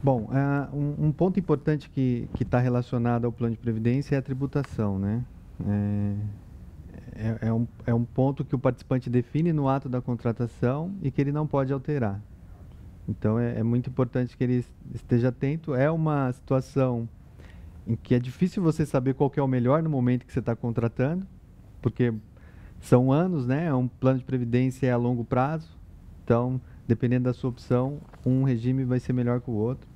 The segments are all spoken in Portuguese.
Bom, um ponto importante que está relacionado ao plano de previdência é a tributação, né? É um ponto que o participante define no ato da contratação e que ele não pode alterar. Então, é muito importante que ele esteja atento. É uma situação em que é difícil você saber qual que é o melhor no momento que você está contratando, porque são anos, né? É um plano de previdência a longo prazo. Então, dependendo da sua opção, um regime vai ser melhor que o outro.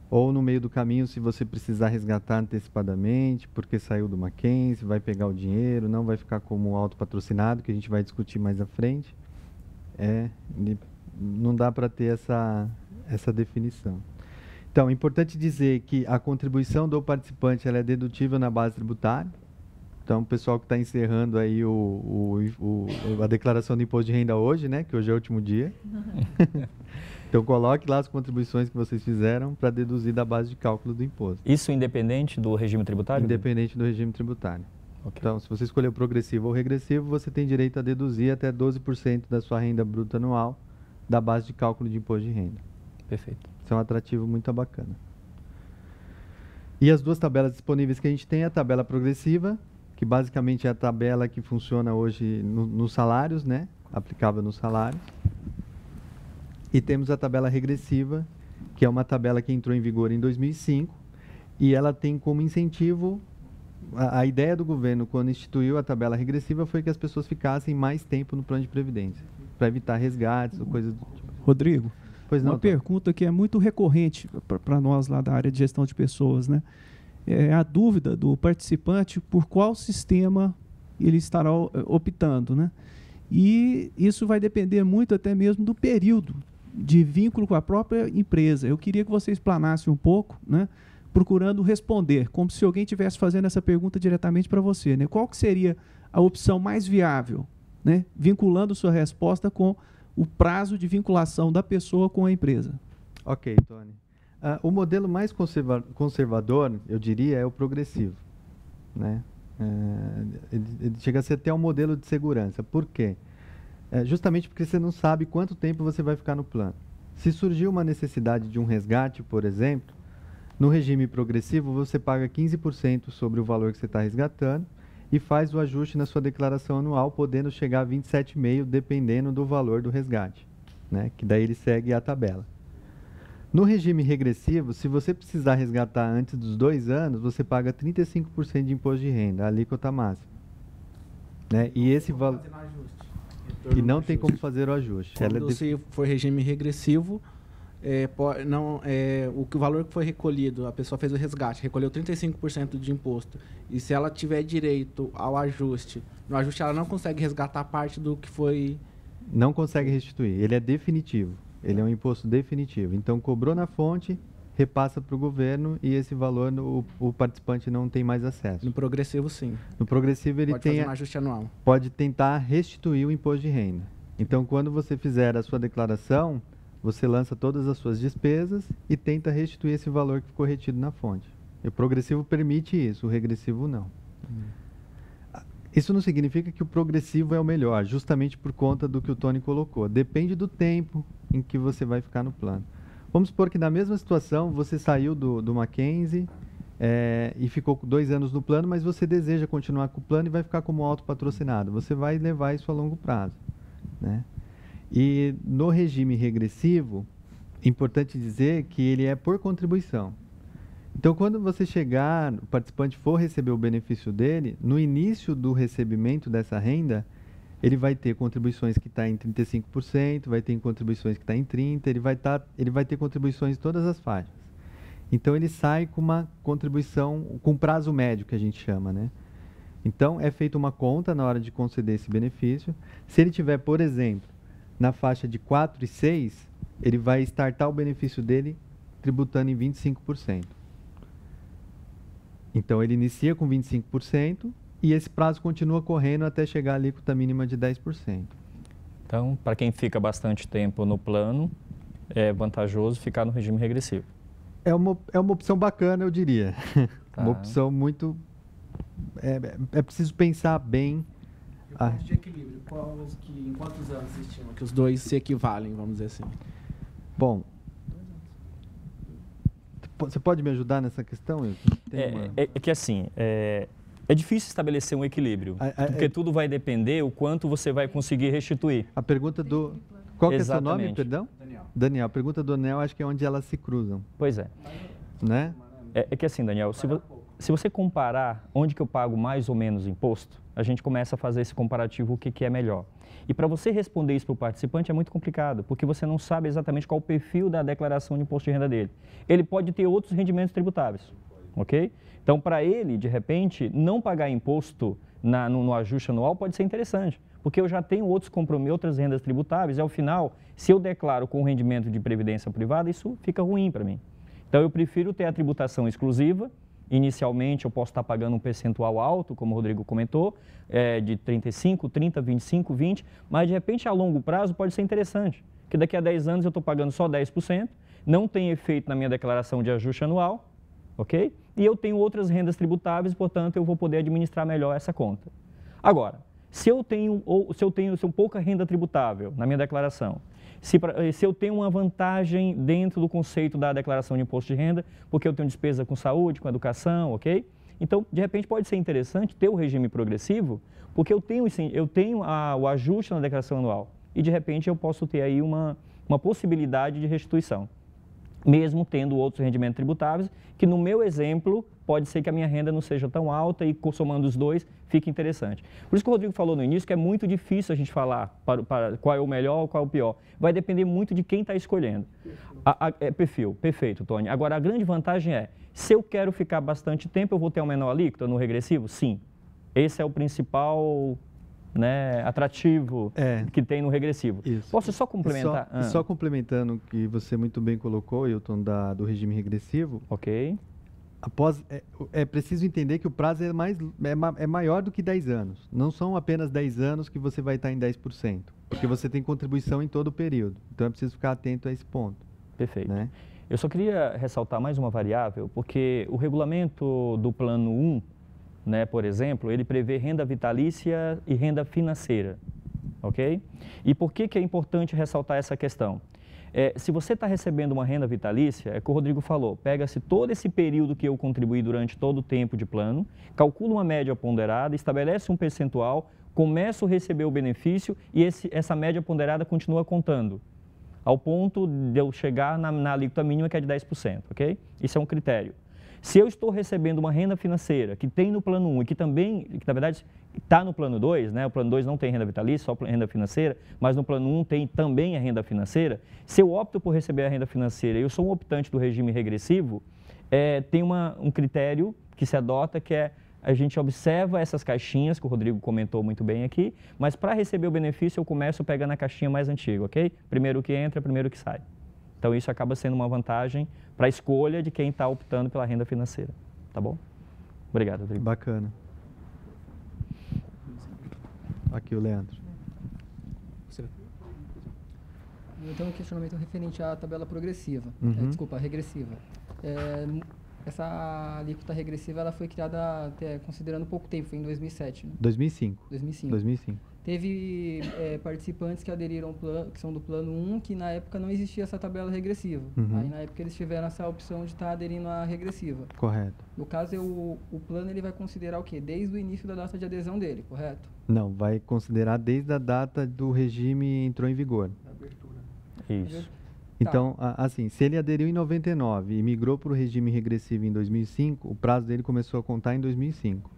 Ou no meio do caminho, se você precisar resgatar antecipadamente, porque saiu do Mackenzie, vai pegar o dinheiro, não vai ficar como autopatrocinado, que a gente vai discutir mais à frente. Não dá para ter essa definição. Então, é importante dizer que a contribuição do participante ela é dedutível na base tributária. Então, o pessoal que está encerrando aí a declaração do imposto de renda hoje, né? Que hoje é o último dia. Então, coloque lá as contribuições que vocês fizeram para deduzir da base de cálculo do imposto. Isso independente do regime tributário? Independente do regime tributário. Okay. Então, se você escolher o progressivo ou regressivo, você tem direito a deduzir até 12% da sua renda bruta anual da base de cálculo de imposto de renda. Perfeito. Isso é um atrativo muito bacana. E as duas tabelas disponíveis que a gente tem é a tabela progressiva, que basicamente é a tabela que funciona hoje nos salários, né? Aplicável nos salários. E temos a tabela regressiva, que é uma tabela que entrou em vigor em 2005, e ela tem como incentivo, a ideia do governo quando instituiu a tabela regressiva foi que as pessoas ficassem mais tempo no plano de previdência, para evitar resgates ou coisas do tipo. Rodrigo, pois não, uma pergunta que é muito recorrente para nós lá da área de gestão de pessoas, né? É a dúvida do participante por qual sistema ele estará optando, né? E isso vai depender muito até mesmo do período de vínculo com a própria empresa. Eu queria que você explanasse um pouco, né? Procurando responder, como se alguém estivesse fazendo essa pergunta diretamente para você, né? Qual que seria a opção mais viável, né? Vinculando sua resposta com o prazo de vinculação da pessoa com a empresa. Ok, Tony. O modelo mais conservador, eu diria, é o progressivo, né? Ele chega a ser até um modelo de segurança. Por quê? Justamente porque você não sabe quanto tempo você vai ficar no plano. Se surgir uma necessidade de um resgate, por exemplo, no regime progressivo você paga 15% sobre o valor que você está resgatando e faz o ajuste na sua declaração anual, podendo chegar a 27,5%, dependendo do valor do resgate, né? Que daí ele segue a tabela. No regime regressivo, se você precisar resgatar antes dos 2 anos, você paga 35% de imposto de renda, a alíquota máxima, né? E esse valor... E não tem como fazer o ajuste. Quando se for regime regressivo, o valor que foi recolhido, a pessoa fez o resgate, recolheu 35% de imposto. E se ela tiver direito ao ajuste, no ajuste ela não consegue resgatar parte do que foi... Não consegue restituir. Ele é definitivo. Ele é um imposto definitivo. Então, cobrou na fonte, repassa para o governo e esse valor o participante não tem mais acesso. No progressivo, sim. No progressivo, ele pode fazer um ajuste anual. Pode tentar restituir o imposto de renda. Então, quando você fizer a sua declaração, você lança todas as suas despesas e tenta restituir esse valor que ficou retido na fonte. O progressivo permite isso, o regressivo não. Isso não significa que o progressivo é o melhor, justamente por conta do que o Tony colocou. Depende do tempo em que você vai ficar no plano. Vamos supor que na mesma situação você saiu do Mackenzie e ficou 2 anos no plano, mas você deseja continuar com o plano e vai ficar como autopatrocinado. Você vai levar isso a longo prazo, né? E no regime regressivo, é importante dizer que ele é por contribuição. Então, quando você chegar, o participante for receber o benefício dele, no início do recebimento dessa renda, ele vai ter contribuições que está em 35%, vai ter contribuições que está em 30%, ele vai ter contribuições em todas as faixas. Então, ele sai com uma contribuição, com prazo médio, que a gente chama, né? Então, é feita uma conta na hora de conceder esse benefício. Se ele tiver, por exemplo, na faixa de 4 e 6, ele vai startar o benefício dele tributando em 25%. Então, ele inicia com 25% e esse prazo continua correndo até chegar à alíquota mínima de 10%. Então, para quem fica bastante tempo no plano, é vantajoso ficar no regime regressivo. É uma opção bacana, eu diria. Tá. Uma opção muito... É preciso pensar bem... E o ponto de equilíbrio, em quantos anos se estima que os dois se equivalem, vamos dizer assim? Bom, Você pode me ajudar nessa questão, Wilton? É que assim, é difícil estabelecer um equilíbrio, porque tudo vai depender o quanto você vai conseguir restituir. A pergunta do... Qual que é o seu nome, perdão? Daniel. Daniel. A pergunta do Daniel, acho que é onde elas se cruzam, Pois é. né? É que assim, Daniel, se você comparar onde que eu pago mais ou menos imposto, a gente começa a fazer esse comparativo, o que é melhor. E para você responder isso para o participante é muito complicado, porque você não sabe exatamente qual o perfil da declaração de imposto de renda dele. Ele pode ter outros rendimentos tributáveis, ok? Então, para ele, de repente, não pagar imposto no ajuste anual pode ser interessante, porque eu já tenho outros compromissos, outras rendas tributáveis, e ao final, se eu declaro com rendimento de previdência privada, isso fica ruim para mim. Então, eu prefiro ter a tributação exclusiva. Inicialmente, eu posso estar pagando um percentual alto, como o Rodrigo comentou, de 35%, 30%, 25%, 20%, mas de repente, a longo prazo, pode ser interessante, que daqui a 10 anos eu estou pagando só 10%, não tem efeito na minha declaração de ajuste anual, ok? E eu tenho outras rendas tributáveis, portanto, eu vou poder administrar melhor essa conta. Agora, se eu tenho pouca renda tributável na minha declaração, se eu tenho uma vantagem dentro do conceito da declaração de imposto de renda, porque eu tenho despesa com saúde, com educação, ok? Então, de repente, pode ser interessante ter o regime progressivo, porque eu tenho o ajuste na declaração anual e, de repente, eu posso ter aí uma possibilidade de restituição, mesmo tendo outros rendimentos tributáveis, que no meu exemplo, pode ser que a minha renda não seja tão alta e somando os dois, fique interessante. Por isso que o Rodrigo falou no início que é muito difícil a gente falar para qual é o melhor ou qual é o pior. Vai depender muito de quem está escolhendo. Perfil, perfeito, Tony. Agora, a grande vantagem é, se eu quero ficar bastante tempo, eu vou ter uma menor alíquota no regressivo? Sim. Esse é o principal... atrativo que tem no regressivo. Isso. Posso só complementar? Só complementando o que você muito bem colocou, Wilton, do regime regressivo. Ok. É preciso entender que o prazo é maior do que 10 anos. Não são apenas 10 anos que você vai estar em 10%, porque você tem contribuição em todo o período. Então é preciso ficar atento a esse ponto. Perfeito. Né? Eu só queria ressaltar mais uma variável, porque o regulamento do Plano 1, por exemplo, ele prevê renda vitalícia e renda financeira, ok? E por que é importante ressaltar essa questão? Se você está recebendo uma renda vitalícia, é o que o Rodrigo falou, pega-se todo esse período que eu contribuí durante todo o tempo de plano, calcula uma média ponderada, estabelece um percentual, começo a receber o benefício e essa média ponderada continua contando, ao ponto de eu chegar na alíquota mínima que é de 10%, ok? Isso é um critério. Se eu estou recebendo uma renda financeira que tem no plano 1 e que na verdade, está no plano 2, o plano 2 não tem renda vitalícia, só renda financeira, mas no plano 1 tem também a renda financeira, se eu opto por receber a renda financeira e eu sou um optante do regime regressivo, tem um critério que se adota, que é a gente observa essas caixinhas, que o Rodrigo comentou muito bem aqui, mas para receber o benefício eu começo pegando a caixinha mais antiga, ok? Primeiro que entra, primeiro que sai. Então, isso acaba sendo uma vantagem para a escolha de quem está optando pela renda financeira. Tá bom? Obrigado, Rodrigo. Bacana. Aqui o Leandro. Eu tenho um questionamento referente à tabela progressiva. Desculpa, regressiva. Essa alíquota regressiva ela foi criada considerando pouco tempo, foi em 2007. Né? 2005. 2005. Teve participantes que aderiram ao plano, que são do plano 1, que na época não existia essa tabela regressiva. Aí na época eles tiveram essa opção de estar aderindo à regressiva. Correto. No caso, o plano ele vai considerar o quê? Desde o início da data de adesão dele, correto? Não, vai considerar desde a data do regime entrou em vigor. Da abertura. Isso. Então, assim, se ele aderiu em 99 e migrou para o regime regressivo em 2005, o prazo dele começou a contar em 2005.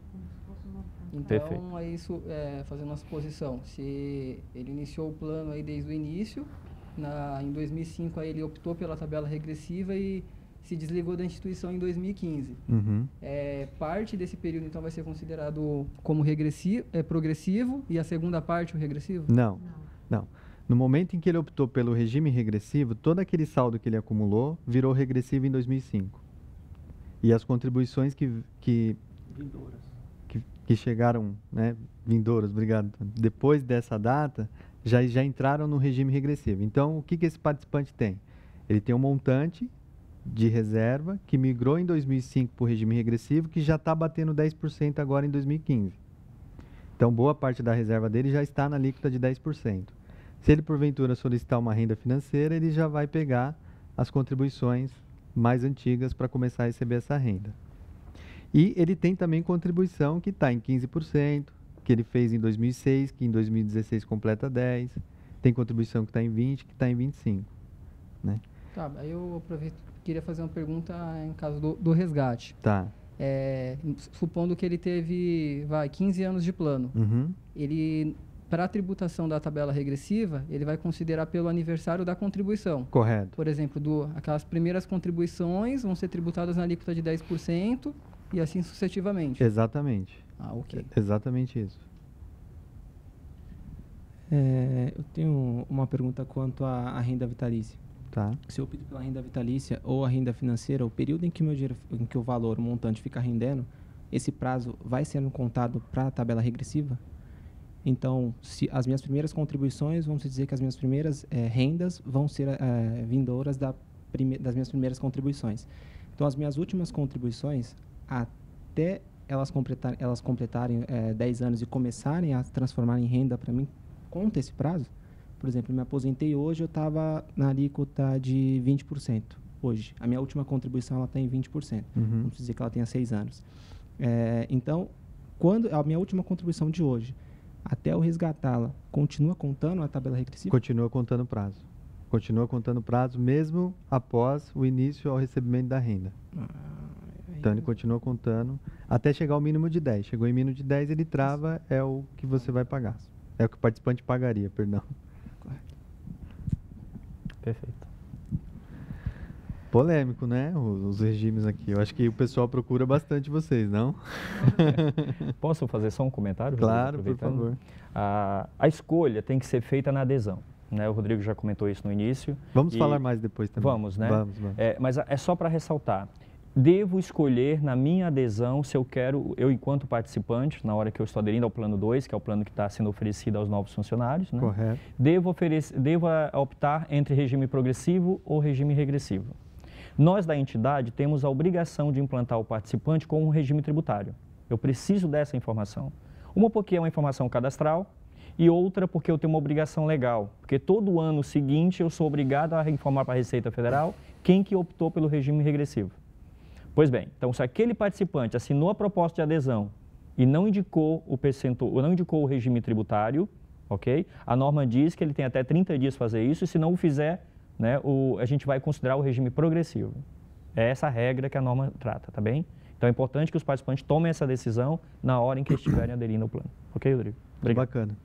Então, Perfeito. é isso, fazendo uma suposição, se ele iniciou o plano aí desde o início, em 2005 aí ele optou pela tabela regressiva e se desligou da instituição em 2015. Parte desse período, então, vai ser considerado como progressivo e a segunda parte o regressivo? Não. No momento em que ele optou pelo regime regressivo, todo aquele saldo que ele acumulou virou regressivo em 2005. E as contribuições que chegaram, vindouras, obrigado, depois dessa data, já entraram no regime regressivo. Então, o que esse participante tem? Ele tem um montante de reserva que migrou em 2005 para o regime regressivo, que já está batendo 10% agora em 2015. Então, boa parte da reserva dele já está na alíquota de 10%. Se ele, porventura, solicitar uma renda financeira, ele já vai pegar as contribuições mais antigas para começar a receber essa renda. E ele tem também contribuição que está em 15%, que ele fez em 2006, que em 2016 completa 10%. Tem contribuição que está em 20%, que está em 25%. Né? Tá, aí eu aproveito, queria fazer uma pergunta em caso do resgate. Tá. Supondo que ele teve, 15 anos de plano. Uhum. Ele, para a tributação da tabela regressiva, ele vai considerar pelo aniversário da contribuição. Correto. Por exemplo, aquelas primeiras contribuições vão ser tributadas na alíquota de 10% e assim sucessivamente. Exatamente. Ah, ok. Exatamente isso. Eu tenho uma pergunta quanto à renda vitalícia. Tá. Se eu opto pela renda vitalícia ou a renda financeira, o período em que o valor, o montante fica rendendo, esse prazo vai sendo contado para a tabela regressiva? Então, se as minhas primeiras contribuições, vamos dizer que as minhas primeiras rendas vão ser vindouras das minhas primeiras contribuições. Então, as minhas últimas contribuições, até elas completarem 10 anos e começarem a se transformar em renda para mim, conta esse prazo? Por exemplo, eu me aposentei hoje, eu estava na alíquota de 20%. Hoje, a minha última contribuição está em 20%. Uhum. Vamos dizer que ela tenha 6 anos. Então, quando a minha última contribuição de hoje, até eu resgatá-la, continua contando a tabela regressiva? Continua contando prazo. Continua contando prazo mesmo após o início ao recebimento da renda. Então, ele continua contando até chegar ao mínimo de 10. Chegou em mínimo de 10, ele trava, é o que você vai pagar. É o que o participante pagaria, perdão. Perfeito. Polêmico, né? Os regimes aqui. Eu acho que o pessoal procura bastante vocês, não? Posso fazer só um comentário? Claro, Rodrigo, por favor. A escolha tem que ser feita na adesão. Né? O Rodrigo já comentou isso no início. Vamos falar mais depois também. Vamos, né? Vamos. Mas é só para ressaltar. Devo escolher na minha adesão se eu quero, eu enquanto participante, na hora que eu estou aderindo ao plano 2, que é o plano que está sendo oferecido aos novos funcionários, né? Correto. Devo optar entre regime progressivo ou regime regressivo. Nós da entidade temos a obrigação de implantar o participante com um regime tributário. Eu preciso dessa informação. Uma porque é uma informação cadastral e outra porque eu tenho uma obrigação legal. Porque todo ano seguinte eu sou obrigado a informar para a Receita Federal quem que optou pelo regime regressivo. Pois bem, então se aquele participante assinou a proposta de adesão e não indicou o percentual, não indicou o regime tributário, ok? A norma diz que ele tem até 30 dias para fazer isso e se não o fizer, né, a gente vai considerar o regime progressivo. É essa a regra que a norma trata, tá bem? Então é importante que os participantes tomem essa decisão na hora em que estiverem aderindo ao plano. Ok, Rodrigo? Obrigado. Bacana.